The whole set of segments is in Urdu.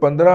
15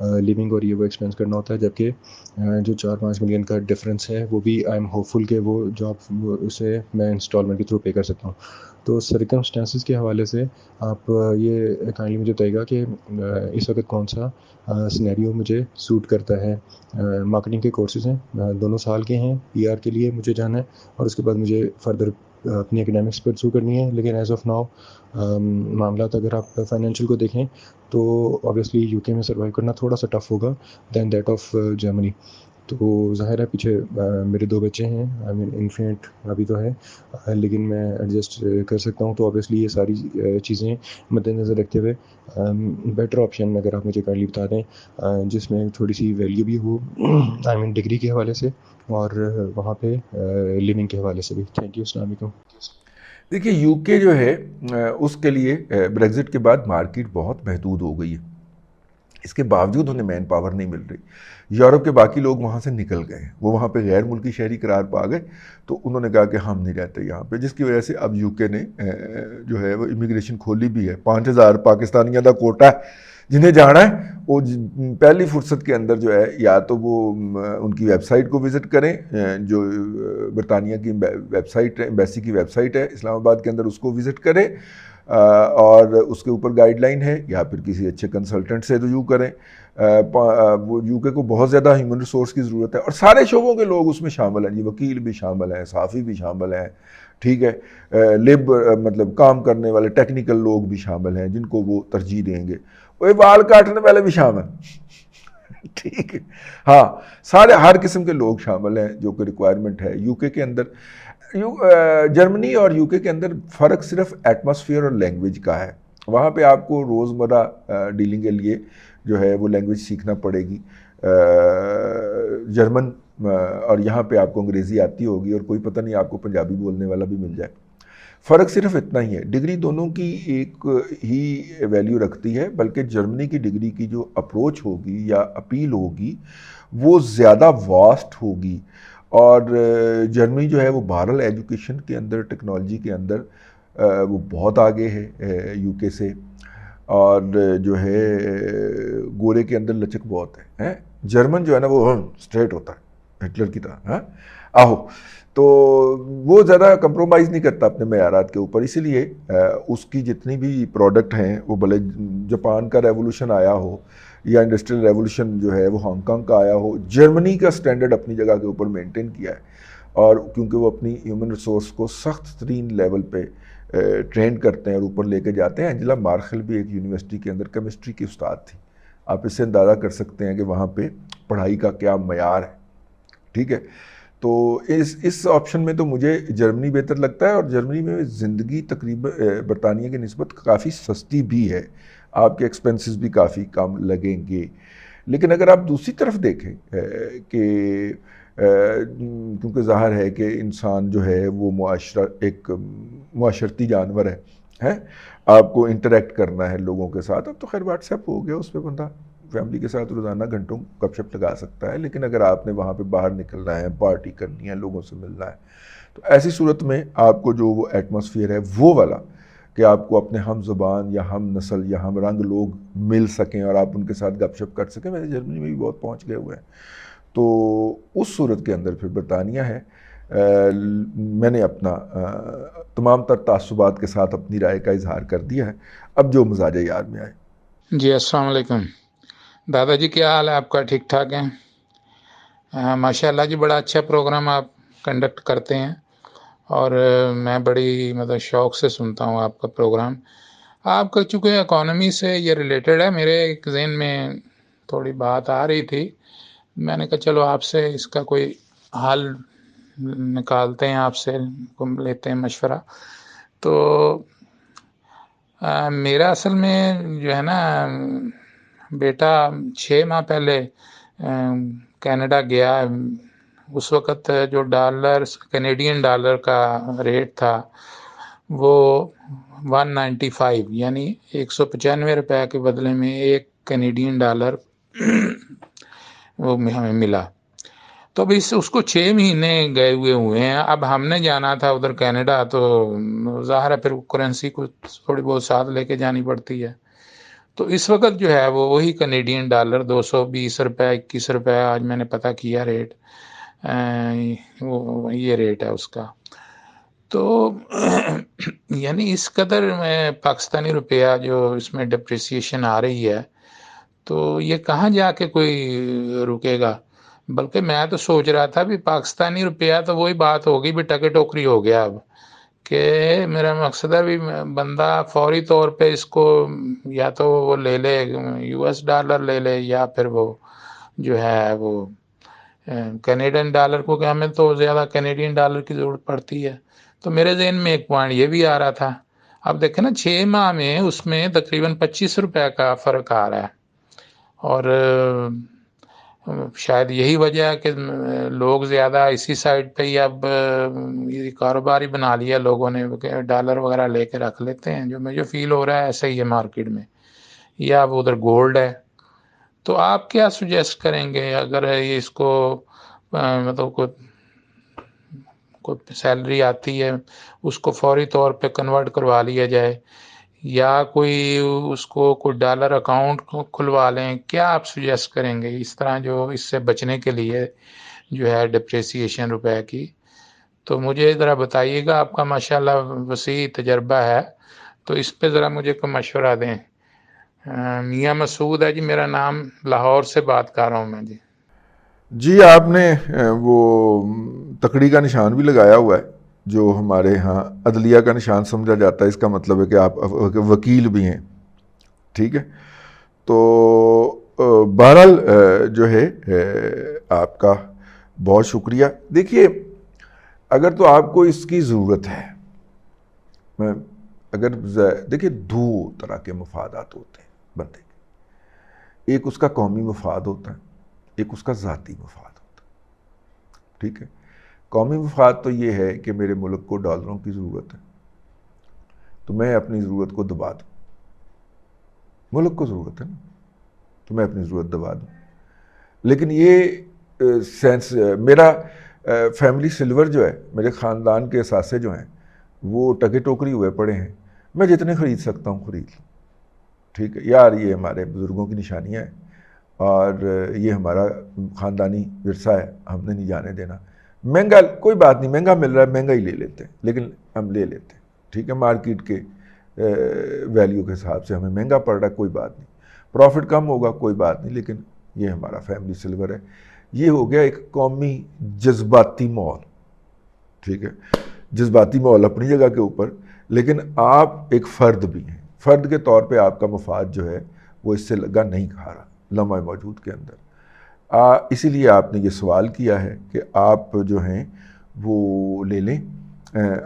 لیونگ اور یہ وہ ایکسپینس کرنا ہوتا ہے، جبکہ جو 4-5 ملین کا ڈفرینس ہے وہ بھی آئی ایم ہوپ فل کہ وہ جاب اسے میں انسٹالمنٹ کے تھرو پے کر سکتا ہوں. تو سرکمسٹانسز کے حوالے سے آپ یہ کائنڈلی مجھے بتائیے گا کہ اس وقت کون سا سینیریو مجھے سوٹ کرتا ہے. مارکیٹنگ کے کورسز ہیں، 2 سال کے ہیں، پی آر کے لیے مجھے جانا ہے اور اس کے بعد مجھے فردر اپنی اکیڈیمکس پرسو کرنی ہے. لیکن ایز آف ناؤ معاملات اگر آپ فائنینشیل کو دیکھیں تو اوبیسلی یو کے میں سروائیو کرنا تھوڑا سا ٹف ہوگا دین دیٹ آف جرمنی. تو ظاہر ہے پیچھے میرے 2 بچے ہیں، آئی مین انفینٹ ابھی تو ہے، لیکن میں ایڈجسٹ کر سکتا ہوں. تو اوبیسلی یہ ساری چیزیں مد نظر رکھتے ہوئے بیٹر آپشن اگر آپ مجھے کائنڈلی بتا دیں جس میں تھوڑی سی ویلیو بھی ہو آئی مین ڈگری کے حوالے سے اور وہاں پہ لیونگ کے حوالے سے بھی. تھینک یو، السلام علیکم. دیکھیے یو کے جو ہے اس کے لیے بریگزٹ کے بعد مارکیٹ بہت محدود ہو گئی ہے. اس کے باوجود انہیں مین پاور نہیں مل رہی. یورپ کے باقی لوگ وہاں سے نکل گئے، وہ وہاں پہ غیر ملکی شہری قرار پا گئے، تو انہوں نے کہا کہ ہم نہیں رہتے یہاں پہ، جس کی وجہ سے اب یو کے نے جو ہے وہ امیگریشن کھولی بھی ہے. 5,000 پاکستانیوں کا کوٹا ہے جنہیں جانا ہے. وہ پہلی فرصت کے اندر جو ہے یا تو وہ ان کی ویب سائٹ کو وزٹ کریں، جو برطانیہ کی ویب سائٹ ہے، ایمبیسی کی ویب سائٹ ہے اسلام آباد کے اندر، اس کو وزٹ کریں اور اس کے اوپر گائیڈ لائن ہے، یا پھر کسی اچھے کنسلٹنٹ سے رجوع کریں. وہ یو کے کو بہت زیادہ ہیومن ریسورس کی ضرورت ہے اور سارے شعبوں کے لوگ اس میں شامل ہیں جی. وکیل بھی شامل ہیں، صحافی بھی شامل ہیں، ٹھیک ہے، مطلب کام کرنے والے ٹیکنیکل لوگ بھی شامل ہیں جن کو وہ ترجیح دیں گے. وہ بال کاٹنے والے بھی شامل ٹھیک ہے، ہاں سارے ہر قسم کے لوگ شامل ہیں جو کہ ریکوائرمنٹ ہے یو کے کے اندر. جرمنی اور یو کے اندر فرق صرف ایٹماسفیئر اور لینگویج کا ہے. وہاں پہ آپ کو روزمرہ ڈیلنگ کے لیے جو ہے وہ لینگویج سیکھنا پڑے گی جرمن، اور یہاں پہ آپ کو انگریزی آتی ہوگی اور کوئی پتہ نہیں آپ کو پنجابی بولنے والا بھی مل جائے. فرق صرف اتنا ہی ہے. ڈگری دونوں کی ایک ہی ویلیو رکھتی ہے، بلکہ جرمنی کی ڈگری کی جو اپروچ ہوگی یا اپیل ہوگی وہ زیادہ واسٹ ہوگی. اور جرمنی جو ہے وہ بہرحال ایجوکیشن کے اندر، ٹیکنالوجی کے اندر وہ بہت آگے ہے یو کے سے، اور جو ہے گورے کے اندر لچک بہت ہے. جرمن جو ہے نا وہ اسٹریٹ ہوتا ہے ہٹلر کی طرح آہو، تو وہ زیادہ کمپرومائز نہیں کرتا اپنے معیارات کے اوپر. اسی لیے اس کی جتنی بھی پروڈکٹ ہیں وہ بھلے جاپان کا ریولوشن آیا ہو یا انڈسٹریل ریولوشن جو ہے وہ ہانگ کانگ کا آیا ہو، جرمنی کا سٹینڈرڈ اپنی جگہ کے اوپر مینٹین کیا ہے. اور کیونکہ وہ اپنی ہیومن ریسورس کو سخت ترین لیول پہ ٹرین کرتے ہیں اور اوپر لے کے جاتے ہیں. انجلا مارکل بھی ایک یونیورسٹی کے اندر کیمسٹری کی استاد تھی. آپ اس سے اندازہ کر سکتے ہیں کہ وہاں پہ پڑھائی کا کیا معیار ہے، ٹھیک ہے. تو اس آپشن میں تو مجھے جرمنی بہتر لگتا ہے، اور جرمنی میں زندگی تقریباً برطانیہ کی نسبت کافی سستی بھی ہے، آپ کے ایکسپنسز بھی کافی کم لگیں گے. لیکن اگر آپ دوسری طرف دیکھیں کہ کیونکہ ظاہر ہے کہ انسان جو ہے وہ ایک معاشرتی جانور ہے، آپ کو انٹریکٹ کرنا ہے لوگوں کے ساتھ. اب تو خیر واٹس ایپ ہو گیا، اس پہ بندہ فیملی کے ساتھ روزانہ گھنٹوں گپ شپ لگا سکتا ہے. لیکن اگر آپ نے وہاں پہ باہر نکلنا ہے، پارٹی کرنی ہے، لوگوں سے ملنا ہے، تو ایسی صورت میں آپ کو جو وہ ایٹماسفیئر ہے وہ والا کہ آپ کو اپنے ہم زبان یا ہم نسل یا ہم رنگ لوگ مل سکیں اور آپ ان کے ساتھ گپ شپ کر سکیں، ویسے جرمنی میں بھی بہت پہنچ گئے ہوئے ہیں. تو اس صورت کے اندر پھر برطانیہ ہے. میں نے اپنا تمام تر تعصبات کے ساتھ اپنی رائے کا اظہار کر دیا ہے. اب جو مزاج یاد میں آئے. جی السلام علیکم دادا جی، کیا حال ہے آپ کا؟ ٹھیک ٹھاک ہیں؟ ماشاء اللہ جی، بڑا اچھا پروگرام آپ کنڈکٹ کرتے ہیں اور میں بڑی شوق سے سنتا ہوں آپ کا پروگرام. آپ کا چونکہ اکانومی سے یہ ریلیٹڈ ہے، میرے ایک ذہن میں تھوڑی بات آ رہی تھی. میں نے کہا چلو آپ سے اس کا کوئی حل نکالتے ہیں، آپ سے لیتے ہیں مشورہ. تو میرا اصل میں جو ہے نا بیٹا 6 ماہ پہلے کینیڈا گیا. اس وقت جو کینیڈین ڈالر کا ریٹ تھا وہ 195، یعنی 195 روپے کے بدلے میں 1 کینیڈین ڈالر وہ ہمیں ملا. تو اب اس کو 6 مہینے گئے ہوئے ہیں. اب ہم نے جانا تھا ادھر کینیڈا، تو ظاہر ہے پھر کرنسی کو تھوڑی بہت ساتھ لے کے جانی پڑتی ہے. تو اس وقت جو ہے وہ وہی کینیڈین ڈالر 220 روپے 21 روپے آج میں نے پتہ کیا ریٹ، وہ یہ ریٹ ہے اس کا. تو یعنی اس قدر میں پاکستانی روپیہ جو اس میں ڈپریسیشن آ رہی ہے، تو یہ کہاں جا کے کوئی رکے گا. بلکہ میں تو سوچ رہا تھا بھی پاکستانی روپیہ تو وہی بات ہوگی بھی ٹکے ٹوکری ہو گیا اب، کہ میرا مقصد ہے بھی بندہ فوری طور پہ اس کو یا تو وہ لے لے یو ایس ڈالر لے لے، یا پھر وہ جو ہے وہ کینیڈین ڈالر کو، کہ ہمیں تو زیادہ کینیڈین ڈالر کی ضرورت پڑتی ہے. تو میرے ذہن میں ایک پوائنٹ یہ بھی آ رہا تھا، اب دیکھیں نا 6 ماہ میں اس میں تقریباً 25 روپے کا فرق آ رہا ہے. اور شاید یہی وجہ ہے کہ لوگ زیادہ اسی سائڈ پہ ہی اب یہ کاروبار ہی بنا لیا لوگوں نے، کہ ڈالر وغیرہ لے کے رکھ لیتے ہیں. جو مجھے فیل ہو رہا ہے ایسا ہی ہے مارکیٹ میں، یا اب ادھر گولڈ ہے. تو آپ کیا سجیسٹ کریں گے اگر یہ اس کو مطلب کوئی سیلری آتی ہے اس کو فوری طور پہ کنورٹ کروا لیا جائے، یا کوئی اس کو کوئی ڈالر اکاؤنٹ کھلوا لیں؟ کیا آپ سجیسٹ کریں گے اس طرح جو اس سے بچنے کے لیے جو ہے ڈپریسیشن روپے کی؟ تو مجھے ذرا بتائیے گا، آپ کا ماشاءاللہ وسیع تجربہ ہے، تو اس پہ ذرا مجھے کوئی مشورہ دیں. میاں مسعود ہے جی میرا نام، لاہور سے بات کر رہا ہوں میں جی. جی آپ نے وہ تکڑی کا نشان بھی لگایا ہوا ہے جو ہمارے ہاں عدلیہ کا نشان سمجھا جاتا ہے. اس کا مطلب ہے کہ آپ وکیل بھی ہیں. ٹھیک ہے، تو بہرحال جو ہے آپ کا بہت شکریہ. دیکھیے اگر تو آپ کو اس کی ضرورت ہے، اگر دیکھیے دو طرح کے مفادات ہوتے ہیں بندے کے، ایک اس کا قومی مفاد ہوتا ہے، ایک اس کا ذاتی مفاد ہوتا ہے. ٹھیک ہے، قومی مفاد تو یہ ہے کہ میرے ملک کو ڈالروں کی ضرورت ہے تو میں اپنی ضرورت کو دبا دوں. ملک کو ضرورت ہے نا تو میں اپنی ضرورت دبا دوں. لیکن یہ سینس میرا فیملی سلور جو ہے، میرے خاندان کے اثاثے جو ہیں وہ ٹکے ٹوکری ہوئے پڑے ہیں، میں جتنے خرید سکتا ہوں خرید لوں. ٹھیک ہے یار، یہ ہمارے بزرگوں کی نشانیاں ہیں اور یہ ہمارا خاندانی ورثہ ہے، ہم نے نہیں جانے دینا. مہنگا کوئی بات نہیں، مہنگا مل رہا ہے مہنگا ہی لے لیتے ہیں، لیکن ہم لے لیتے ہیں. ٹھیک ہے، مارکیٹ کے ویلیو کے حساب سے ہمیں مہنگا پڑ رہا ہے، کوئی بات نہیں، پروفٹ کم ہوگا کوئی بات نہیں، لیکن یہ ہمارا فیملی سلور ہے. یہ ہو گیا ایک قومی جذباتی ماحول. ٹھیک ہے، جذباتی ماحول اپنی جگہ کے اوپر، لیکن آپ ایک فرد بھی ہیں. فرد کے طور پہ آپ کا مفاد جو ہے وہ اس سے لگا نہیں کھا رہا لمحہ موجود کے اندر. اسی لیے آپ نے یہ سوال کیا ہے کہ آپ جو ہیں وہ لے لیں،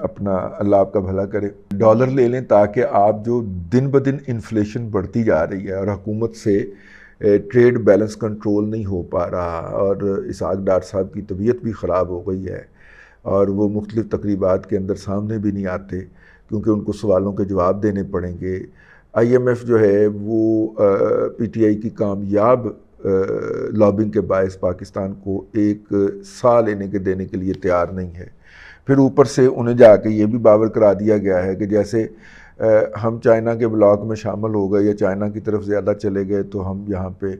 اپنا اللہ آپ کا بھلا کرے، ڈالر لے لیں تاکہ آپ جو دن بدن انفلیشن بڑھتی جا رہی ہے اور حکومت سے ٹریڈ بیلنس کنٹرول نہیں ہو پا رہا، اور اسحاق ڈار صاحب کی طبیعت بھی خراب ہو گئی ہے اور وہ مختلف تقریبات کے اندر سامنے بھی نہیں آتے کیونکہ ان کو سوالوں کے جواب دینے پڑیں گے. آئی ایم ایف جو ہے وہ پی ٹی آئی کی کامیاب لابنگ کے باعث پاکستان کو ایک سا لینے کے دینے کے لیے تیار نہیں ہے. پھر اوپر سے انہیں جا کے یہ بھی باور کرا دیا گیا ہے کہ جیسے ہم چائنا کے بلاک میں شامل ہو گئے یا چائنا کی طرف زیادہ چلے گئے تو ہم یہاں پہ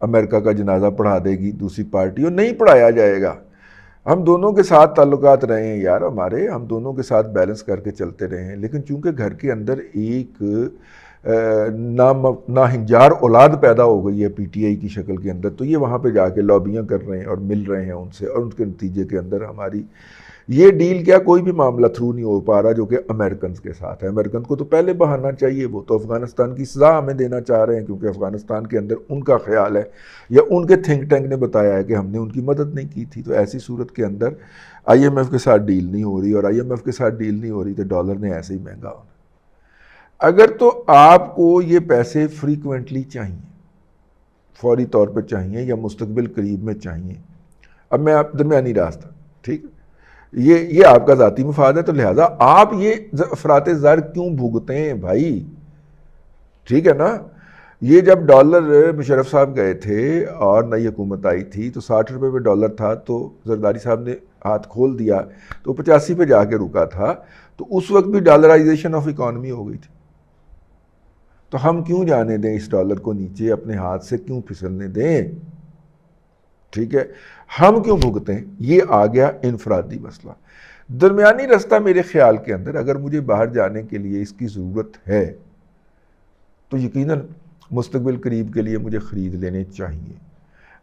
امریکہ کا جنازہ پڑھا دے گی دوسری پارٹی، اور نہیں پڑھایا جائے گا. ہم دونوں کے ساتھ تعلقات رہے ہیں یار ہمارے، ہم دونوں کے ساتھ بیلنس کر کے چلتے رہے ہیں. لیکن چونکہ گھر کے اندر ایک ناہنجار اولاد پیدا ہو گئی ہے پی ٹی آئی کی شکل کے اندر، تو یہ وہاں پہ جا کے لابیاں کر رہے ہیں اور مل رہے ہیں ان سے، اور ان کے نتیجے کے اندر ہماری یہ ڈیل کیا کوئی بھی معاملہ تھرو نہیں ہو پا رہا جو کہ امریکنز کے ساتھ ہے. امریکن کو تو پہلے بہانا چاہیے، وہ تو افغانستان کی سزا ہمیں دینا چاہ رہے ہیں کیونکہ افغانستان کے اندر ان کا خیال ہے یا ان کے تھنک ٹینک نے بتایا ہے کہ ہم نے ان کی مدد نہیں کی تھی. تو ایسی صورت کے اندر آئی ایم ایف کے ساتھ ڈیل نہیں ہو رہی، اور آئی ایم ایف کے ساتھ ڈیل نہیں ہو رہی تو ڈالر نے ایسے ہی مہنگا ہونا. اگر تو آپ کو یہ پیسے فریکوینٹلی چاہیے، فوری طور پہ چاہیے یا مستقبل قریب میں چاہیے، اب میں آپ درمیانی راستہ، ٹھیک ہے، یہ آپ کا ذاتی مفاد ہے، تو لہٰذا آپ یہ افراط زر کیوں بھگتے ہیں بھائی؟ ٹھیک ہے نا. یہ جب ڈالر مشرف صاحب گئے تھے اور نئی حکومت آئی تھی تو 60 روپے پہ ڈالر تھا، تو زرداری صاحب نے ہاتھ کھول دیا تو 85 پہ جا کے رکا تھا. تو اس وقت بھی ڈالرائزیشن آف اکانومی ہو گئی تھی. تو ہم کیوں جانے دیں اس ڈالر کو نیچے، اپنے ہاتھ سے کیوں پھسلنے دیں؟ ٹھیک ہے، ہم کیوں بھگتیں؟ یہ آ گیا انفرادی مسئلہ۔ درمیانی رستہ میرے خیال کے اندر اگر مجھے باہر جانے کے لیے اس کی ضرورت ہے تو یقیناً مستقبل قریب کے لیے مجھے خرید لینے چاہیے۔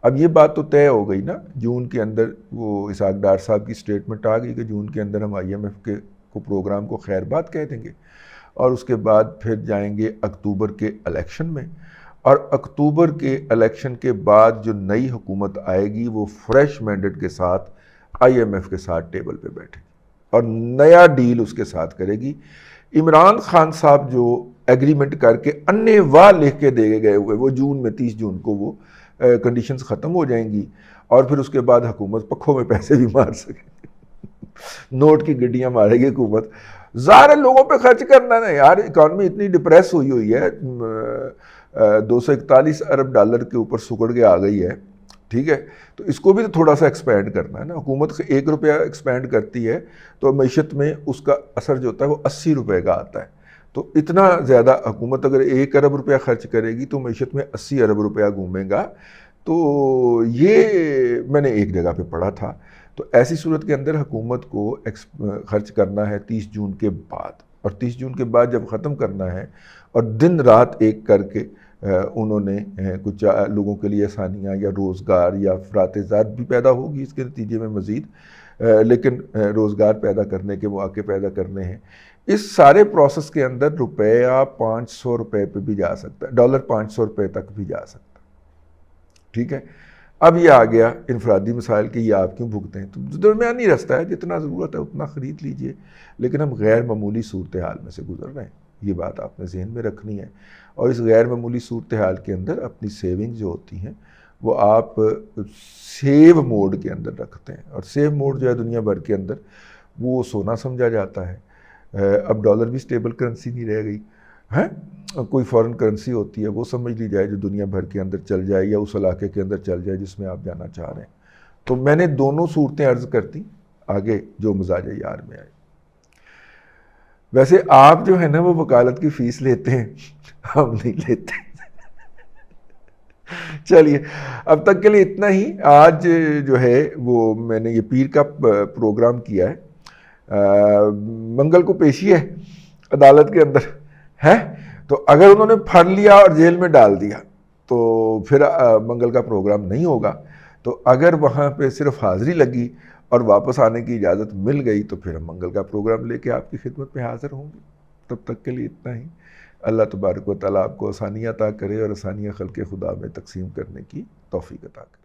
اب یہ بات تو طے ہو گئی نا، جون کے اندر وہ اسحاق ڈار صاحب کی سٹیٹمنٹ آ گئی کہ جون کے اندر ہم IMF کے پروگرام کو خیر بات کہہ دیں گے، اور اس کے بعد پھر جائیں گے اکتوبر کے الیکشن میں، اور اکتوبر کے الیکشن کے بعد جو نئی حکومت آئے گی وہ فریش مینڈیٹ کے ساتھ IMF کے ساتھ ٹیبل پہ بیٹھے گی اور نیا ڈیل اس کے ساتھ کرے گی۔ عمران خان صاحب جو ایگریمنٹ کر کے انے واہ لکھ کے دے گئے ہوئے، وہ جون میں 30 جون کو وہ کنڈیشنز ختم ہو جائیں گی، اور پھر اس کے بعد حکومت پکھوں میں پیسے بھی مار سکے، نوٹ کی گڈیاں مارے گی حکومت۔ ظاہر ہے لوگوں پہ خرچ کرنا نا یار، اکانومی اتنی ڈپریس ہوئی ہے، 241 ارب ڈالر کے اوپر سکڑ کے آ گئی ہے، ٹھیک ہے، تو اس کو بھی تو تھوڑا سا ایکسپینڈ کرنا ہے نا۔ حکومت 1 روپیہ ایکسپینڈ کرتی ہے تو معیشت میں اس کا اثر جو ہوتا ہے وہ 80 روپے کا آتا ہے، تو اتنا زیادہ حکومت اگر 1 ارب روپیہ خرچ کرے گی تو معیشت میں 80 ارب روپیہ گھومے گا۔ تو یہ میں نے ایک جگہ پہ پڑھا تھا۔ تو ایسی صورت کے اندر حکومت کو خرچ کرنا ہے 30 جون کے بعد، اور 30 جون کے بعد جب ختم کرنا ہے اور دن رات ایک کر کے انہوں نے کچھ لوگوں کے لیے آسانیاں یا روزگار یا افراط ذات بھی پیدا ہوگی اس کے نتیجے میں مزید، لیکن روزگار پیدا کرنے کے مواقع پیدا کرنے ہیں۔ اس سارے پروسیس کے اندر روپیہ 500 روپے پہ بھی جا سکتا ہے، ڈالر 500 روپے تک بھی جا سکتا ہے، ٹھیک ہے۔ اب یہ آ گیا انفرادی مسائل کہ یہ آپ کیوں بھگتے ہیں، تو درمیانی رستہ ہے، جتنا ضرورت ہے اتنا خرید لیجئے، لیکن ہم غیر معمولی صورتحال میں سے گزر رہے ہیں، یہ بات آپ نے ذہن میں رکھنی ہے۔ اور اس غیر معمولی صورتحال کے اندر اپنی سیونگ جو ہوتی ہیں وہ آپ سیو موڈ کے اندر رکھتے ہیں، اور سیو موڈ جو ہے دنیا بھر کے اندر وہ سونا سمجھا جاتا ہے۔ اب ڈالر بھی سٹیبل کرنسی نہیں رہ گئی ہے، کوئی فورن کرنسی ہوتی ہے وہ سمجھ لی جائے جو دنیا بھر کے اندر چل جائے یا اس علاقے کے اندر چل جائے جس میں آپ جانا چاہ رہے ہیں۔ تو میں نے دونوں صورتیں عرض کرتی، آگے جو مزاج یار میں آئے۔ ویسے آپ جو ہے نا وہ وکالت کی فیس لیتے ہیں، ہم نہیں لیتے۔ چلیے اب تک کے لیے اتنا ہی۔ آج جو ہے وہ میں نے یہ پیر کا پروگرام کیا ہے، منگل کو پیشی ہے عدالت کے اندر ہے، تو اگر انہوں نے پھڑ لیا اور جیل میں ڈال دیا تو پھر منگل کا پروگرام نہیں ہوگا، تو اگر وہاں پہ صرف حاضری لگی اور واپس آنے کی اجازت مل گئی تو پھر ہم منگل کا پروگرام لے کے آپ کی خدمت میں حاضر ہوں گے۔ تب تک کے لیے اتنا ہی۔ اللہ تبارک و تعالیٰ آپ کو آسانیاں عطا کرے اور آسانیاں خلق خدا میں تقسیم کرنے کی توفیق عطا کرے۔